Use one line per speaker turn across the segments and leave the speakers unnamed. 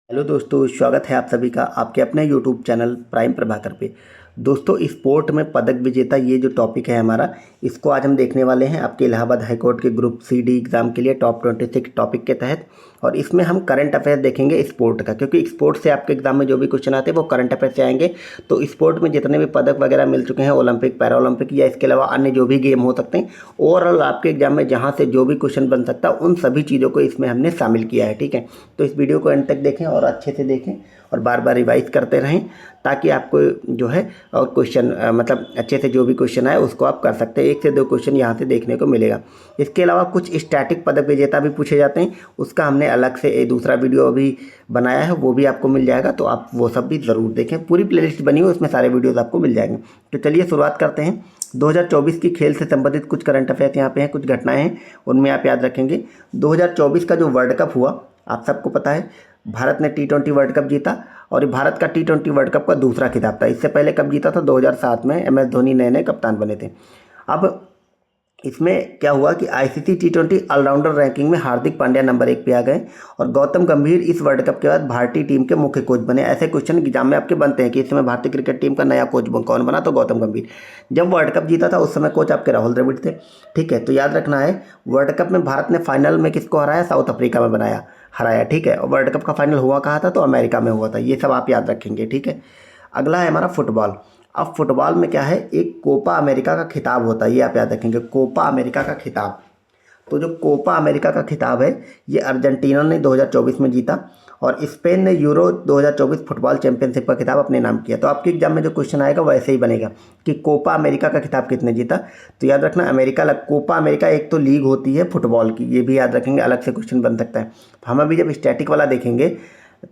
Hello दोस्तों, स्वागत है आप सभी का आपके अपने यूट्यूब चैनल प्राइम प्रभाकर पे। दोस्तों, स्पोर्ट में पदक विजेता ये जो टॉपिक है हमारा, इसको आज हम देखने वाले हैं आपके इलाहाबाद हाई कोर्ट के ग्रुप सी डी एग्ज़ाम के लिए टॉप 26 टॉपिक के तहत। और इसमें हम करंट अफेयर देखेंगे स्पोर्ट का, क्योंकि स्पोर्ट से आपके एग्जाम में जो भी क्वेश्चन आते हैं वो करंट अफेयर से आएंगे। तो स्पोर्ट में जितने भी पदक वगैरह मिल चुके हैं, ओलंपिक, पैरा ओलंपिक या इसके अलावा अन्य जो भी गेम हो सकते हैं, ओवरऑल आपके एग्जाम में जहाँ से जो भी क्वेश्चन बन सकता है उन सभी चीज़ों को इसमें हमने शामिल किया है। ठीक है, तो इस वीडियो को एंड तक देखें और अच्छे से देखें और बार बार रिवाइज करते रहें, ताकि आपको जो है और क्वेश्चन मतलब अच्छे से जो भी क्वेश्चन आए उसको आप कर सकते हैं। 1 से 2 क्वेश्चन यहाँ से देखने को मिलेगा। इसके अलावा कुछ स्टैटिक पदक विजेता भी पूछे जाते हैं, उसका हमने अलग से एक दूसरा वीडियो अभी बनाया है, वो भी आपको मिल जाएगा, तो आप वो सब भी ज़रूर देखें। पूरी प्लेलिस्ट बनी हुई, उसमें सारे वीडियोज़ आपको मिल जाएंगे। तो चलिए शुरुआत करते हैं। 2024 की खेल से संबंधित कुछ करंट अफेयर्स यहाँ पे हैं, कुछ घटनाएं हैं, उनमें आप याद रखेंगे। 2024 का जो वर्ल्ड कप हुआ, आप सबको पता है, भारत ने T20 वर्ल्ड कप जीता और ये भारत का T20 वर्ल्ड कप का दूसरा खिताब था। इससे पहले कब जीता था? 2007 में MS धोनी नए नए कप्तान बने थे। अब इसमें क्या हुआ कि ICC T20 ऑलराउंडर रैंकिंग में हार्दिक पांड्या नंबर 1 पे आ गए और गौतम गंभीर इस वर्ल्ड कप के बाद भारतीय टीम के मुख्य कोच बने। ऐसे क्वेश्चन एग्जाम में आपके बनते हैं कि इस समय भारतीय क्रिकेट टीम का नया कोच कौन बना, तो गौतम गंभीर। जब वर्ल्ड कप जीता था उस समय कोच आपके राहुल द्रविड़ थे। ठीक है, तो याद रखना है, वर्ल्ड कप में भारत ने फाइनल में किसको हराया? साउथ अफ्रीका में हराया। ठीक है, और वर्ल्ड कप का फाइनल हुआ कहाँ था? तो अमेरिका में हुआ था। ये सब आप याद रखेंगे। ठीक है, अगला है हमारा फुटबॉल। अब फुटबॉल में क्या है, एक कोपा अमेरिका का खिताब होता है, ये आप याद रखेंगे, कोपा अमेरिका का खिताब। तो जो कोपा अमेरिका का खिताब है, ये अर्जेंटीना ने 2024 में जीता और स्पेन ने यूरो 2024 फुटबॉल चैंपियनशिप का खिताब अपने नाम किया। तो आपके एग्जाम में जो क्वेश्चन आएगा वैसे ही बनेगा कि कोपा अमेरिका का खिताब किसने जीता। तो याद रखना, कोपा अमेरिका एक तो लीग होती है फुटबॉल की, ये भी याद रखेंगे, अलग से क्वेश्चन बन सकता है। हम अभी जब स्टैटिक वाला देखेंगे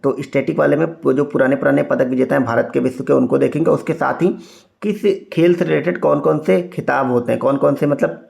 तो स्टैटिक वाले में जो पुराने पुराने पदक विजेता हैं भारत के, विश्व के, उनको देखेंगे। उसके साथ ही किस खेल से रिलेटेड कौन कौन से खिताब होते हैं, कौन कौन से मतलब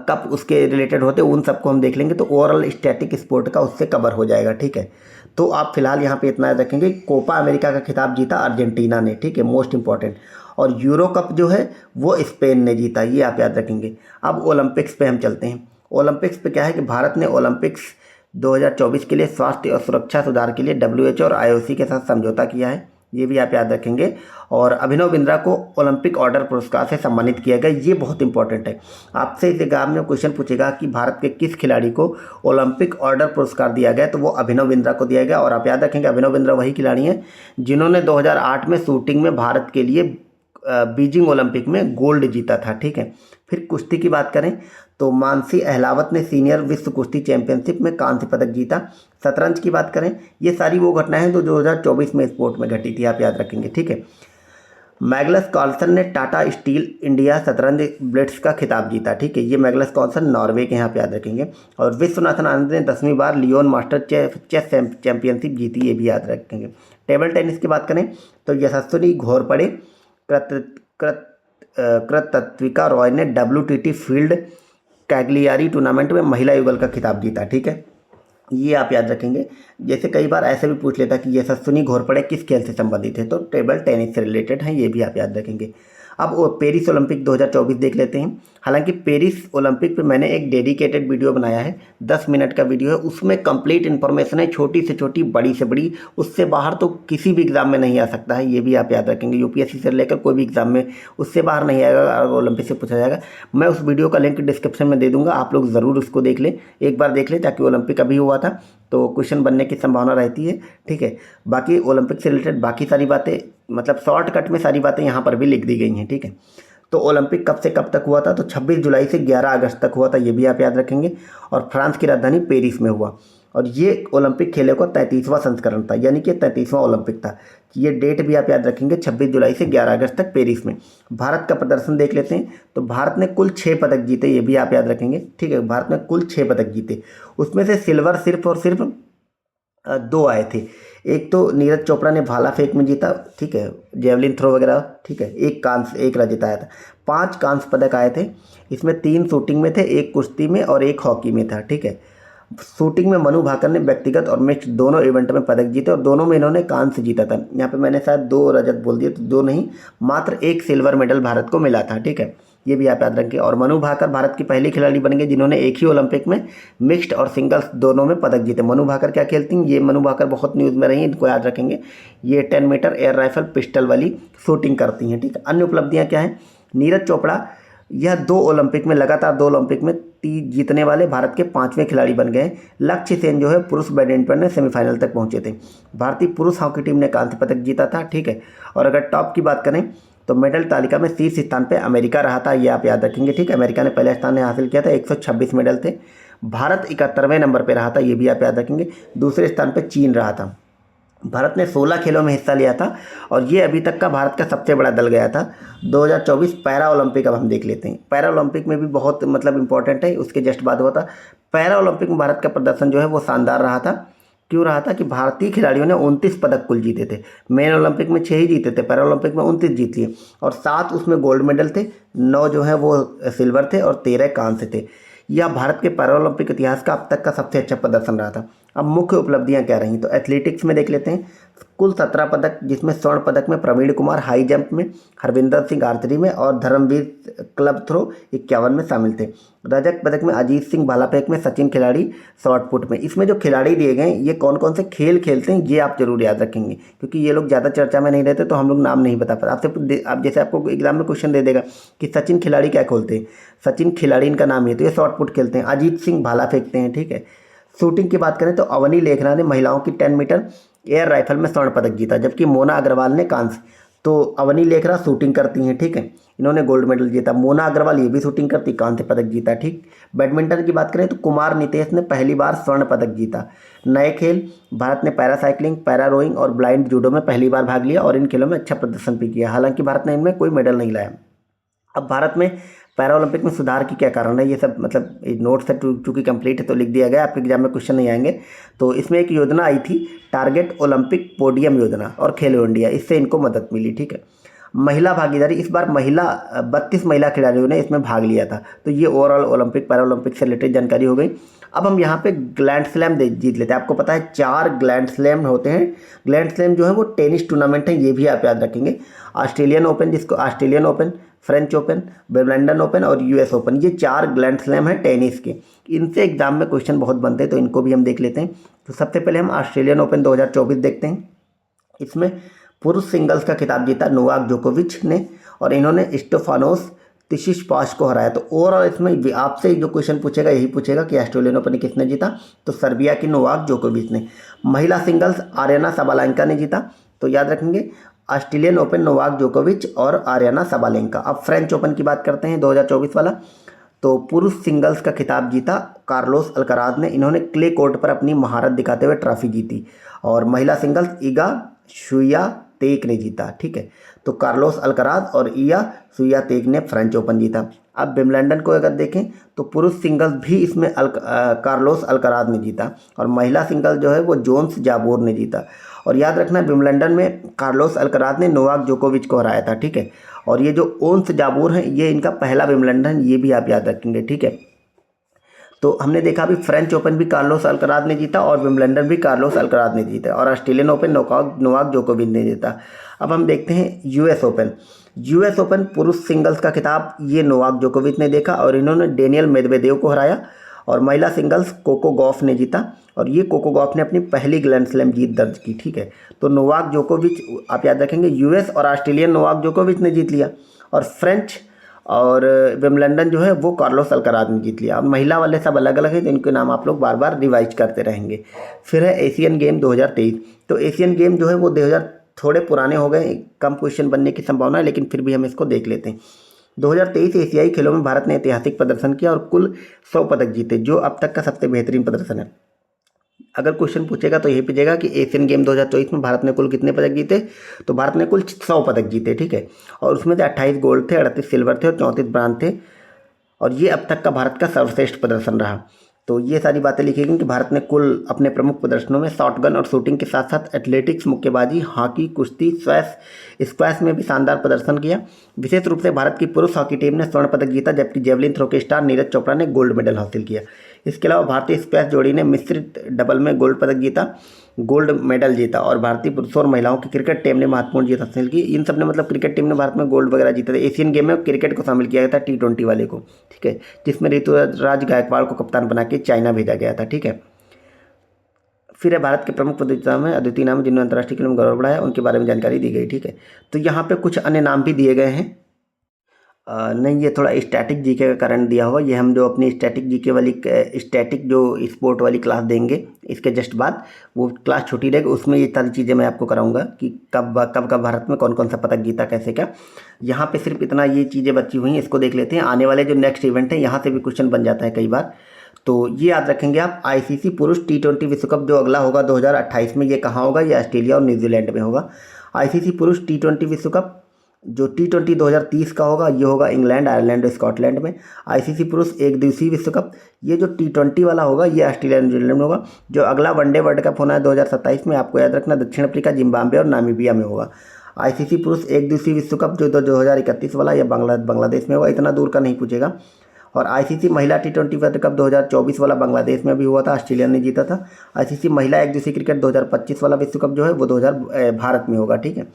कप उसके रिलेटेड होते हैं, उन सबको हम देख लेंगे। तो ओवरऑल स्टैटिक स्पोर्ट का उससे कवर हो जाएगा। ठीक है, तो आप फिलहाल यहाँ पे इतना याद रखेंगे, कोपा अमेरिका का खिताब जीता अर्जेंटीना ने। ठीक है, मोस्ट इंपॉर्टेंट। और यूरो कप जो है वो स्पेन ने जीता, ये आप याद रखेंगे। अब ओलंपिक्स पे हम चलते हैं। ओलंपिक्स पे क्या है कि भारत ने ओलंपिक्स 2024 के लिए स्वास्थ्य और सुरक्षा सुधार के लिए WHO और IOC के साथ समझौता किया है, ये भी आप याद रखेंगे। और अभिनव बिंद्रा को ओलंपिक ऑर्डर पुरस्कार से सम्मानित किया गया, ये बहुत इंपॉर्टेंट है। आपसे इस एग्जाम में क्वेश्चन पूछेगा कि भारत के किस खिलाड़ी को ओलंपिक ऑर्डर पुरस्कार दिया गया, तो वो अभिनव बिंद्रा को दिया गया। और आप याद रखेंगे, अभिनव बिंद्रा वही खिलाड़ी हैं जिन्होंने 2008 में शूटिंग में भारत के लिए बीजिंग ओलंपिक में गोल्ड जीता था। ठीक है, फिर कुश्ती की बात करें तो मानसी अहलावत ने सीनियर विश्व कुश्ती चैंपियनशिप में कांस्य पदक जीता। शतरंज की बात करें, ये सारी वो घटनाएं हैं जो 2024 में स्पोर्ट में घटी थी, आप याद रखेंगे। ठीक है, मैग्नस कार्लसन ने टाटा स्टील इंडिया शतरंज ब्लिट्स का खिताब जीता। ठीक है, ये मैग्नस कार्लसन नॉर्वे के, यहाँ पे याद रखेंगे। और विश्वनाथन आनंद ने 10वीं बार लियोन मास्टर चेस चैंपियनशिप जीती, ये भी याद रखेंगे। टेबल टेनिस की बात करें तो यशस्विनी घोरपड़े कृतत्विका रॉय ने WTT फील्ड कैग्लियारी टूर्नामेंट में महिला युगल का खिताब जीता। ठीक है, ये आप याद रखेंगे। जैसे कई बार ऐसे भी पूछ लेता कि यशस्विनी घोरपड़े किस खेल से संबंधित है, तो टेबल टेनिस से रिलेटेड है, ये भी आप याद रखेंगे। अब वो पेरिस ओलंपिक 2024 देख लेते हैं। हालांकि पेरिस ओलंपिक पे मैंने एक डेडिकेटेड वीडियो बनाया है, 10 मिनट का वीडियो है, उसमें कंप्लीट इन्फॉर्मेशन है, छोटी से छोटी, बड़ी से बड़ी। उससे बाहर तो किसी भी एग्ज़ाम में नहीं आ सकता है, ये भी आप याद रखेंगे। UPSC से लेकर कोई भी एग्ज़ाम में उससे बाहर नहीं आएगा अगर ओलंपिक से पूछा जाएगा। मैं उस वीडियो का लिंक डिस्क्रिप्शन में दे दूंगा, आप लोग ज़रूर उसको देख लें, एक बार देख लें, ताकि ओलंपिक अभी हुआ था तो क्वेश्चन बनने की संभावना रहती है। ठीक है, बाकी ओलंपिक से रिलेटेड बाकी सारी बातें, मतलब शॉर्टकट में सारी बातें यहाँ पर भी लिख दी गई हैं। ठीक है, तो ओलंपिक कब से कब तक हुआ था? तो 26 जुलाई से 11 अगस्त तक हुआ था, ये भी आप याद रखेंगे। और फ्रांस की राजधानी पेरिस में हुआ। और ये ओलंपिक खेलों का 33वां संस्करण था, यानी कि 33वां ओलंपिक था। ये डेट भी आप याद रखेंगे, 26 जुलाई से 11 अगस्त तक पेरिस में। भारत का प्रदर्शन देख लेते हैं, तो भारत ने कुल 6 पदक जीते, ये भी आप याद रखेंगे। ठीक है, भारत ने कुल 6 पदक जीते, उसमें से सिल्वर सिर्फ और सिर्फ 2 आए थे। एक तो नीरज चोपड़ा ने भाला फेंक में जीता, ठीक है, जेवलिन थ्रो वगैरह। ठीक है, एक कांस्य, एक रजत आया था। 5 कांस्य पदक आए थे, इसमें 3 शूटिंग में थे, एक कुश्ती में और एक हॉकी में था। ठीक है, शूटिंग में मनु भाकर ने व्यक्तिगत और मिक्स दोनों इवेंट में पदक जीते और दोनों में इन्होंने कांस्य जीता था। यहाँ पे मैंने शायद 2 रजत बोल दिए, तो 2 नहीं, मात्र 1 सिल्वर मेडल भारत को मिला था। ठीक है, ये भी आप याद रखेंगे। और मनु भाकर भारत की पहली खिलाड़ी बन गए जिन्होंने एक ही ओलंपिक में मिक्स्ड और सिंगल्स दोनों में पदक जीते। मनु भाकर क्या खेलती हैं, ये मनु भाकर बहुत न्यूज़ में रही हैं, इनको याद रखेंगे। ये 10 मीटर एयर राइफल पिस्टल वाली शूटिंग करती हैं, ठीक है। अन्य उपलब्धियाँ क्या हैं, नीरज चोपड़ा यह 2 ओलंपिक में लगातार 2 ओलंपिक में जीतने वाले भारत के 5वें खिलाड़ी बन गए। लक्ष्य सेन जो है पुरुष बैडमिंटन में सेमीफाइनल तक पहुंचे थे। भारतीय पुरुष हॉकी टीम ने कांस्य पदक जीता था, ठीक है। और अगर टॉप की बात करें तो मेडल तालिका में शीर्ष स्थान पे अमेरिका रहा था, ये आप याद रखेंगे, ठीक है। अमेरिका ने पहला स्थान हासिल किया था, 126 मेडल थे। भारत 71वें नंबर पर रहा था, ये भी आप याद रखेंगे। दूसरे स्थान पर चीन रहा था। भारत ने 16 खेलों में हिस्सा लिया था और ये अभी तक का भारत का सबसे बड़ा दल गया था। 2024 पैरा ओलंपिक अब हम देख लेते हैं। पैरा ओलंपिक में भी बहुत मतलब इंपॉर्टेंट है, उसके जस्ट बाद हुआ था। पैरा ओलंपिक में भारत का प्रदर्शन जो है वो शानदार रहा था। क्यों रहा था कि भारतीय खिलाड़ियों ने 29 पदक कुल जीते थे। मेन ओलंपिक में 6 ही जीते थे, पैरा ओलंपिक में 29 जीत लिए और 7 उसमें गोल्ड मेडल थे, 9 जो है वो सिल्वर थे और 13 कांस्य थे। यह भारत के पैरा ओलंपिक इतिहास का अब तक का सबसे अच्छा प्रदर्शन रहा था। अब मुख्य उपलब्धियां क्या रही, तो एथलेटिक्स में देख लेते हैं। कुल 17 पदक, जिसमें स्वर्ण पदक में प्रवीण कुमार हाई जंप में, हरविंदर सिंह आर्चरी में और धर्मवीर क्लब थ्रो 51 में शामिल थे। रजत पदक में अजीत सिंह भाला फेंक में, सचिन खिलाड़ी शॉट पुट में। इसमें जो खिलाड़ी दिए गए ये कौन कौन से खेल खेलते हैं ये आप जरूर याद रखेंगे, क्योंकि ये लोग ज़्यादा चर्चा में नहीं रहते तो हम लोग नाम नहीं बता पाते। आपसे आप जैसे आपको एग्जाम में क्वेश्चन दे देगा कि सचिन खिलाड़ी क्या खोलते हैं, सचिन खिलाड़ी इनका नाम है, तो ये शॉट पुट खेलते हैं। अजीत सिंह भाला फेंकते हैं, ठीक है। शूटिंग की बात करें तो अवनी लेखना ने महिलाओं की 10 मीटर एयर राइफल में स्वर्ण पदक जीता, जबकि मोना अग्रवाल ने कांस्य। तो अवनी लेखरा शूटिंग करती हैं, ठीक है, इन्होंने गोल्ड मेडल जीता। मोना अग्रवाल ये भी शूटिंग करती, कांस्य पदक जीता, ठीक। बैडमिंटन की बात करें तो कुमार नितेश ने पहली बार स्वर्ण पदक जीता। नए खेल, भारत ने पैरा साइकिलिंग, पैरा रोइंग और ब्लाइंड जूडो में पहली बार भाग लिया और इन खेलों में अच्छा प्रदर्शन भी किया। हालांकि भारत ने इनमें कोई मेडल नहीं लाया। अब भारत में पैरा ओलंपिक में सुधार की क्या कारण है, ये सब मतलब नोट से चूँकि कंप्लीट है तो लिख दिया गया, आपके एग्जाम में क्वेश्चन नहीं आएंगे। तो इसमें एक योजना आई थी, टारगेट ओलंपिक पोडियम योजना और खेलो इंडिया, इससे इनको मदद मिली, ठीक है। महिला भागीदारी, इस बार 32 महिला खिलाड़ियों ने इसमें भाग लिया था। तो ये ओवरऑल ओलंपिक पैरा ओलंपिक से रिलेटेड जानकारी हो गई। अब हम यहाँ पे ग्रैंड स्लैम जीत लेते हैं। आपको पता है 4 ग्रैंड स्लैम होते हैं। ग्रैंड स्लैम जो है वो टेनिस टूर्नामेंट है, ये भी आप याद रखेंगे। ऑस्ट्रेलियन ओपन, जिसको Australian open, French open, Wimbledon open और यूएस ओपन, ये 4 ग्रैंड स्लैम हैं टेनिस के। इनसे एग्जाम में क्वेश्चन बहुत बनते हैं तो इनको भी हम देख लेते हैं। तो सबसे पहले हम ऑस्ट्रेलियन ओपन 2024 देखते हैं। इसमें पुरुष सिंगल्स का खिताब जीता नोवाक जोकोविच ने और इन्होंने स्टेफानोस सिसिपास को हराया। तो ओवरऑल इसमें आपसे जो क्वेश्चन पूछेगा यही पूछेगा कि ऑस्ट्रेलियन ओपन किसने जीता, तो सर्बिया की नोवाक जोकोविच ने। महिला सिंगल्स आर्याना साबालेंका ने जीता, तो याद रखेंगे ऑस्ट्रेलियन ओपन नोवाक जोकोविच और आर्याना साबालेंका। अब फ्रेंच ओपन की बात करते हैं 2024 वाला। तो पुरुष सिंगल्स का खिताब जीता कार्लोस अल्कराज ने, इन्होंने क्ले कोर्ट पर अपनी महारत दिखाते हुए ट्रॉफी जीती। और महिला सिंगल्स ईगा स्वियातेक ने जीता, ठीक है। तो कार्लोस अल्कराज और ईगा स्वियातेक ने फ्रेंच ओपन जीता। अब विंबलडन को अगर देखें तो पुरुष सिंगल्स भी इसमें कार्लोस अल्कराज ने जीता और महिला सिंगल्स जो है वो जोन्स जाबोर ने जीता। और याद रखना विंबलडन में कार्लोस अल्कराज ने नोवाक जोकोविच को हराया था, ठीक है। और ये जो ओन्स जाबोर हैं ये इनका पहला विंबलडन, ये भी आप याद रखेंगे, ठीक है। तो हमने देखा अभी फ्रेंच ओपन भी कार्लोस अल्कराज ने जीता और विंबलडन भी कार्लोस अल्कराज ने जीता और ऑस्ट्रेलियन ओपन नोवाक जोकोविच ने जीता। अब हम देखते हैं यूएस ओपन। यूएस ओपन पुरुष सिंगल्स का खिताब ये नोवाक जोकोविच ने देखा और इन्होंने डेनियल मेदवेदेव को हराया। और महिला सिंगल्स कोको गॉफ ने जीता और ये कोको गॉफ ने अपनी पहली ग्रैंड स्लैम जीत दर्ज की, ठीक है। तो नोवाक जोकोविच आप याद रखेंगे, यूएस और ऑस्ट्रेलियन नोवाक जोकोविच ने जीत लिया और फ्रेंच और विंबलडन जो है वो कार्लोस अल्कराज ने जीत लिया। अब महिला वाले सब अलग अलग हैं तो इनके नाम आप लोग बार बार रिवाइज करते रहेंगे। फिर है एशियन गेम 2023। तो एशियन गेम जो है वो 2000 थोड़े पुराने हो गए, कम क्वेश्चन बनने की संभावना है, लेकिन फिर भी हम इसको देख लेते हैं। 2023 एशियाई खेलों में भारत ने ऐतिहासिक प्रदर्शन किया और कुल 100 पदक जीते, जो अब तक का सबसे बेहतरीन प्रदर्शन है। अगर क्वेश्चन पूछेगा तो यही पूछेगा कि एशियन गेम 2024 में भारत ने कुल कितने पदक जीते, तो भारत ने कुल 100 पदक जीते, ठीक है। और उसमें से 28 गोल्ड थे, 38 सिल्वर थे और 34 ब्रांज थे और ये अब तक का भारत का सर्वश्रेष्ठ प्रदर्शन रहा। तो ये सारी बातें लिखी गई कि भारत ने कुल अपने प्रमुख प्रदर्शनों में शॉटगन और शूटिंग के साथ साथ एथलेटिक्स, मुक्केबाजी, हॉकी, कुश्ती, स्क्वैश में भी शानदार प्रदर्शन किया। विशेष रूप से भारत की पुरुष हॉकी टीम ने स्वर्ण पदक जीता, जबकि जेवलिन थ्रो के स्टार नीरज चोपड़ा ने गोल्ड मेडल हासिल किया। इसके अलावा भारतीय स्क्वैश जोड़ी ने मिश्रित डबल में गोल्ड पदक जीता। गोल्ड मेडल जीता और भारतीय पुरुषों और महिलाओं की क्रिकेट टीम ने महत्वपूर्ण जीत हासिल की। इन सब ने मतलब क्रिकेट टीम ने भारत में गोल्ड वगैरह जीते थे। एशियन गेम में क्रिकेट को शामिल किया गया था T20 वाले को, ठीक है, जिसमें ऋतुराज गायकवाड़ को कप्तान बना के चाइना भेजा गया था, ठीक है। फिर है भारत के प्रमुख प्रतियोगिता में अद्वितीय नाम जिन्होंने अंतर्राष्ट्रीय खेलों में गौरव बढ़ाया, उनके बारे में जानकारी दी गई, ठीक है। तो यहाँ पे कुछ अन्य नाम भी दिए गए हैं। नहीं, ये थोड़ा स्टैटिक जीके का कारण दिया हुआ। ये हम जो अपनी स्टैटिक जीके वाली स्टैटिक जो स्पोर्ट वाली क्लास देंगे इसके जस्ट बाद, वो क्लास छोटी रहेगी, उसमें ये सारी चीज़ें मैं आपको कराऊंगा कि कब भारत में कौन कौन सा पदक जीता, कैसे क्या। यहाँ पे सिर्फ इतना ये चीज़ें बची हुई हैं, इसको देख लेते हैं। आने वाले जो नेक्स्ट इवेंट है यहाँ से भी क्वेश्चन बन जाता है कई बार, तो ये याद रखेंगे आप। ICC पुरुष T20 विश्व कप जो अगला होगा 2028 में, ये कहाँ होगा? ये ऑस्ट्रेलिया और न्यूजीलैंड में होगा। ICC पुरुष T20 विश्व कप जो T20 2030 का होगा, ये होगा इंग्लैंड, आयरलैंड और स्कॉटलैंड में। ICC पुरुष एक दिवसीय विश्व कप, ये जो T20 वाला होगा ये ऑस्ट्रेलिया न्यूजीलैंड में होगा। जो अगला वनडे वर्ल्ड कप होना है 2027 में, आपको याद रखना दक्षिण अफ्रीका, जिम्बाब्वे और नामीबिया में होगा। ICC पुरुष एक दिवसीय विश्व कप जो 2031 वाला या बांग्लादेश में होगा, इतना दूर का नहीं पूछेगा। और ICC महिला T20 वर्ल्ड कप 2024 वाला बांग्लादेश में भी हुआ था, ऑस्ट्रेलिया ने जीता था। ICC महिला एक दिवसीय क्रिकेट 2025 वाला विश्व कप जो है वो भारत में होगा, ठीक है।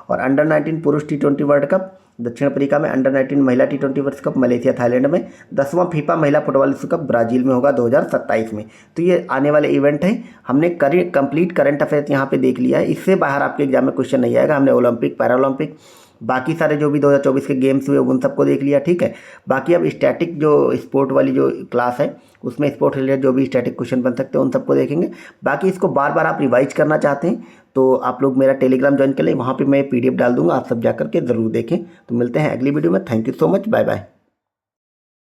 और अंडर 19 पुरुष T20 वर्ल्ड कप दक्षिण अफ्रीका में, अंडर 19 महिला T20 world cup Malaysia Thailand में, 10वां फीफा महिला फुटबॉल विश्व कप ब्राज़ील में होगा 2027 में। तो ये आने वाले इवेंट हैं। हमने कंप्लीट करंट अफेयर्स यहाँ पे देख लिया है। इससे बाहर आपके एग्जाम में क्वेश्चन नहीं आएगा। हमने ओलंपिक, पैरालंपिक, बाकी सारे जो भी 2024 के गेम्स हुए उन सबको देख लिया, ठीक है। बाकी अब स्टैटिक जो स्पोर्ट वाली जो क्लास है उसमें स्पोर्ट रिलेटेड जो भी स्टैटिक क्वेश्चन बन सकते हैं उन सबको देखेंगे। बाकी इसको बार बार आप रिवाइज करना चाहते हैं तो आप लोग मेरा टेलीग्राम ज्वाइन कर लें, वहाँ पे मैं PDF डाल दूंगा, आप सब जा करके ज़रूर देखें। तो मिलते हैं अगली वीडियो में। Thank you so much, bye bye.